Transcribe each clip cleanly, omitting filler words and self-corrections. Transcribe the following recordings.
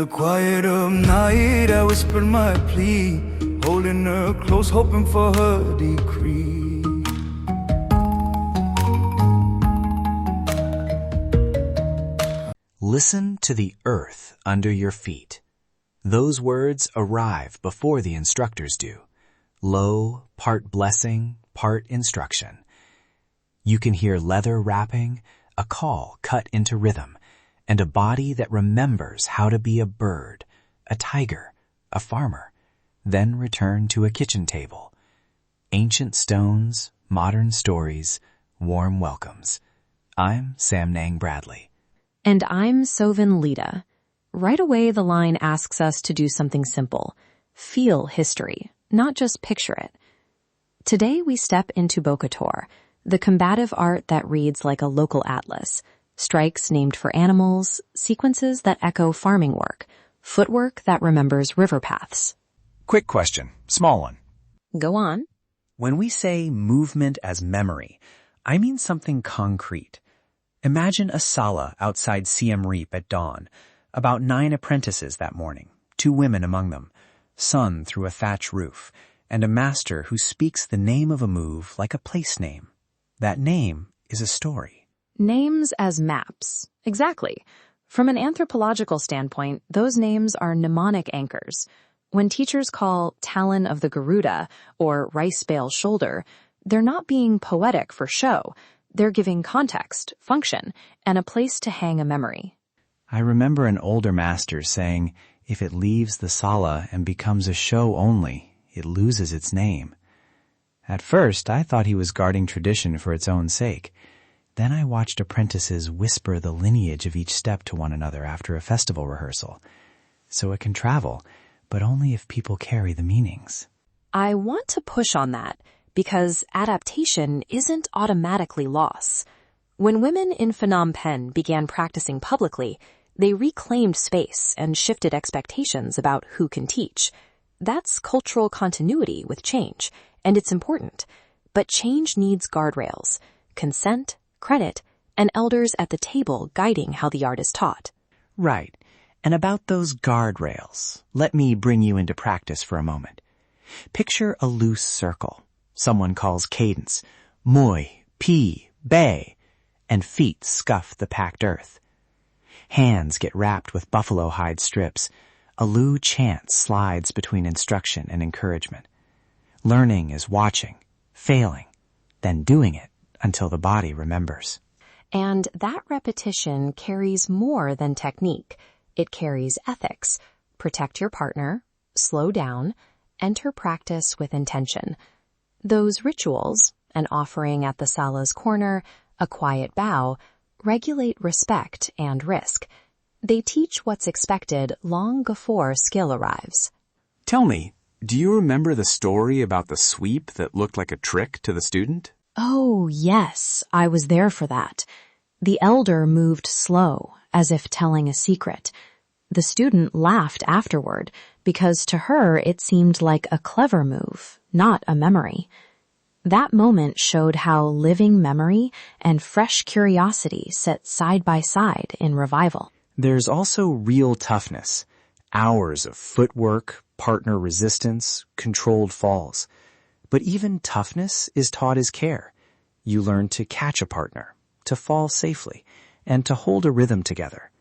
quiet of night, I whispered my plea, holding her close, hoping for her decree. Listen to the earth under your feet. Those words arrive before the instructors do. Low, part blessing, part instruction. You can hear leather rapping, a call cut into rhythm, and a body that remembers how to be a bird, a tiger, a farmer, then return to a kitchen table. Ancient stones, modern stories, warm welcomes. I'm Samnang Bradley. And I'm Sovin Lita. Right away, the line asks us to do something simple. Feel history, not just picture it. Today, we step into Bokator, the combative art that reads like a local atlas. Strikes named for animals, sequences that echo farming work, footwork that remembers river paths. Quick question, small one. Go on. When we say movement as memory, I mean something concrete. Imagine a sala outside Siem Reap at dawn. About 9 apprentices that morning, 2 women among them, sun through a thatch roof, and a master who speaks the name of a move like a place name. That name is a story. Names as maps. Exactly. From an anthropological standpoint, those names are mnemonic anchors. When teachers call talon of the Garuda or rice bale shoulder, they're not being poetic for show. They're giving context, function, and a place to hang a memory. I remember an older master saying, if it leaves the sala and becomes a show only, it loses its name. At first, I thought he was guarding tradition for its own sake. Then I watched apprentices whisper the lineage of each step to one another after a festival rehearsal. So it can travel, but only if people carry the meanings. I want to push on that, because adaptation isn't automatically loss. When women in Phnom Penh began practicing publicly, they reclaimed space and shifted expectations about who can teach. That's cultural continuity with change, and it's important. But change needs guardrails, consent, credit, and elders at the table guiding how the art is taught. Right. And about those guardrails, let me bring you into practice for a moment. Picture a loose circle. Someone calls cadence, moi, pi, bay, and feet scuff the packed earth. Hands get wrapped with buffalo hide strips. A Lu chant slides between instruction and encouragement. Learning is watching, failing, then doing it until the body remembers. And that repetition carries more than technique. It carries ethics. Protect your partner, slow down, enter practice with intention. Those rituals, an offering at the sala's corner, a quiet bow, regulate respect and risk. They teach what's expected long before skill arrives. Tell me, do you remember the story about the sweep that looked like a trick to the student? Oh, yes, I was there for that. The elder moved slow, as if telling a secret. The student laughed afterward, because to her it seemed like a clever move, not a memory. That moment showed how living memory and fresh curiosity sit side by side in revival. There's also real toughness. Hours of footwork, partner resistance, controlled falls. But even toughness is taught as care. You learn to catch a partner, to fall safely, and to hold a rhythm together.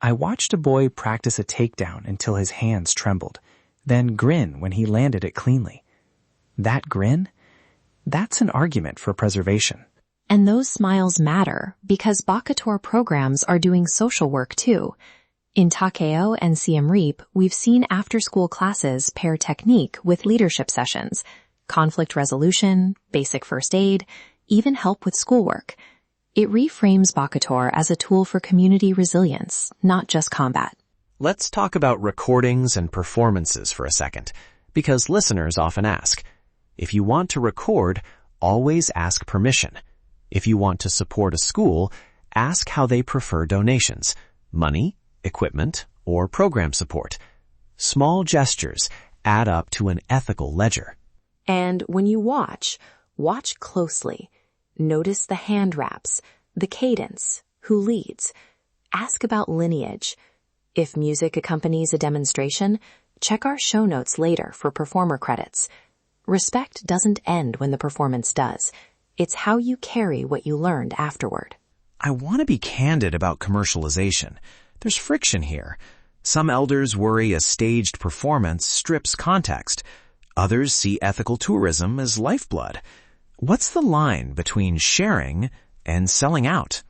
I watched a boy practice a takedown until his hands trembled, then grin when he landed it cleanly. That grin? That's an argument for preservation. And those smiles matter because Bokator programs are doing social work too. In Takeo and Siem Reap, we've seen after-school classes pair technique with leadership sessions, conflict resolution, basic first aid, even help with schoolwork. It reframes Bokator as a tool for community resilience, not just combat. Let's talk about recordings and performances for a second, because listeners often ask. If you want to record, always ask permission. If you want to support a school, ask how they prefer donations, money, equipment, or program support. Small gestures add up to an ethical ledger. And when you watch closely. Notice the hand wraps, the cadence, who leads. Ask about lineage. If music accompanies a demonstration, check our show notes later for performer credits. Respect doesn't end when the performance does. It's how you carry what you learned afterward. I want to be candid about commercialization. There's friction here. Some elders worry a staged performance strips context. Others see ethical tourism as lifeblood. What's the line between sharing and selling out?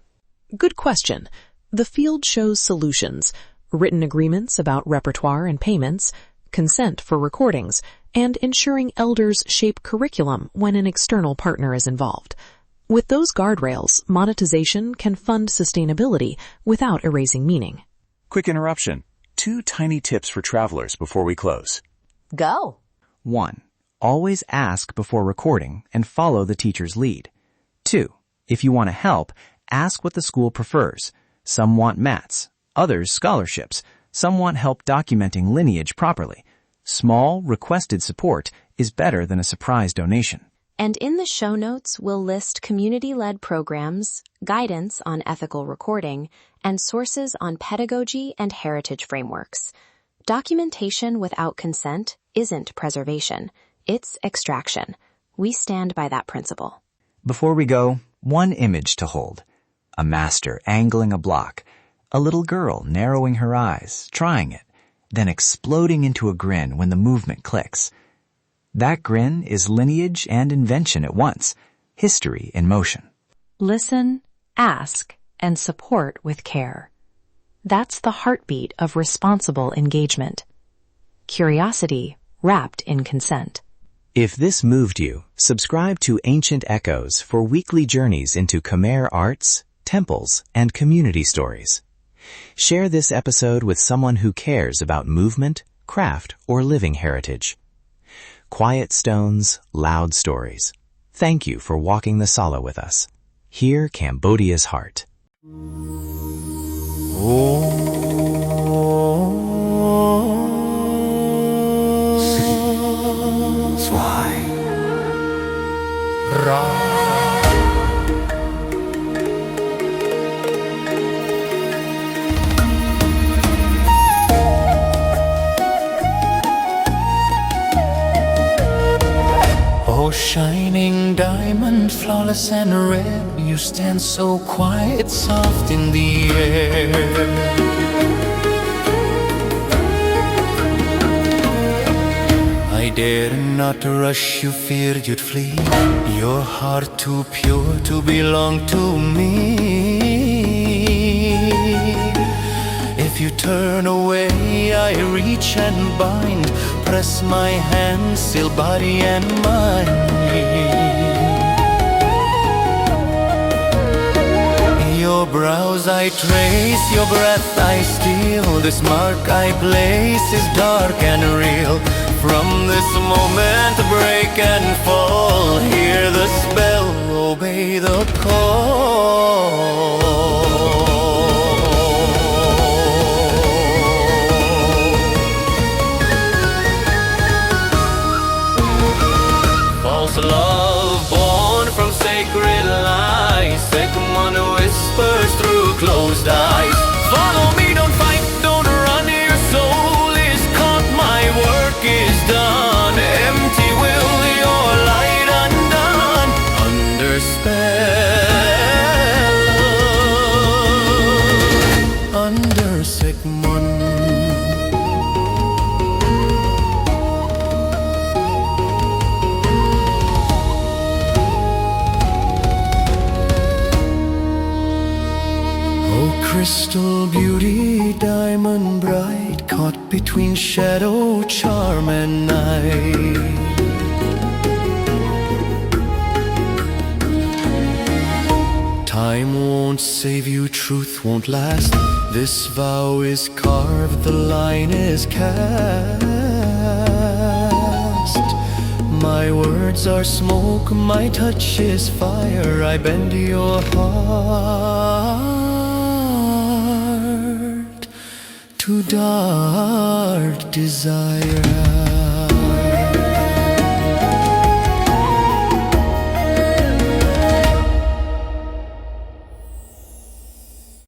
Good question. The field shows solutions, written agreements about repertoire and payments, consent for recordings, and ensuring elders shape curriculum when an external partner is involved. With those guardrails, monetization can fund sustainability without erasing meaning. Quick interruption. 2 tiny tips for travelers before we close. Go! 1. Always ask before recording and follow the teacher's lead. 2. If you want to help, ask what the school prefers. Some want mats, others scholarships. Some want help documenting lineage properly. Small, requested support is better than a surprise donation. And in the show notes, we'll list community-led programs, guidance on ethical recording, and sources on pedagogy and heritage frameworks. Documentation without consent isn't preservation. It's extraction. We stand by that principle. Before we go, one image to hold. A master angling a block. A little girl narrowing her eyes, trying it, then exploding into a grin when the movement clicks. That grin is lineage and invention at once, history in motion. Listen, ask, and support with care. That's the heartbeat of responsible engagement. Curiosity wrapped in consent. If this moved you, subscribe to Ancient Echoes for weekly journeys into Khmer arts, temples, and community stories. Share this episode with someone who cares about movement, craft, or living heritage. Quiet stones, loud stories. Thank you for walking the sala with us. Hear Cambodia's heart. Oh, shining diamond, flawless and rare, you stand so quiet, soft in the air. I dared not to rush you, feared you'd flee. Your heart too pure to belong to me. If you turn away, I reach and bind, press my hand, still body and mind. Your brows I trace, your breath I steal. This mark I place is dark and real. From this moment break and fall, hear the spell, obey the call. False love born from sacred lies, second one whispers through closed eyes. Follow me, don't fight, don't run, your soul is caught, my work is done. Empty will, your light undone, under spell, under Sigmund. Crystal beauty, diamond bright, caught between shadow, charm and night. Time won't save you, truth won't last. This vow is carved, the line is cast. My words are smoke, my touch is fire. I bend your heart to dark desire.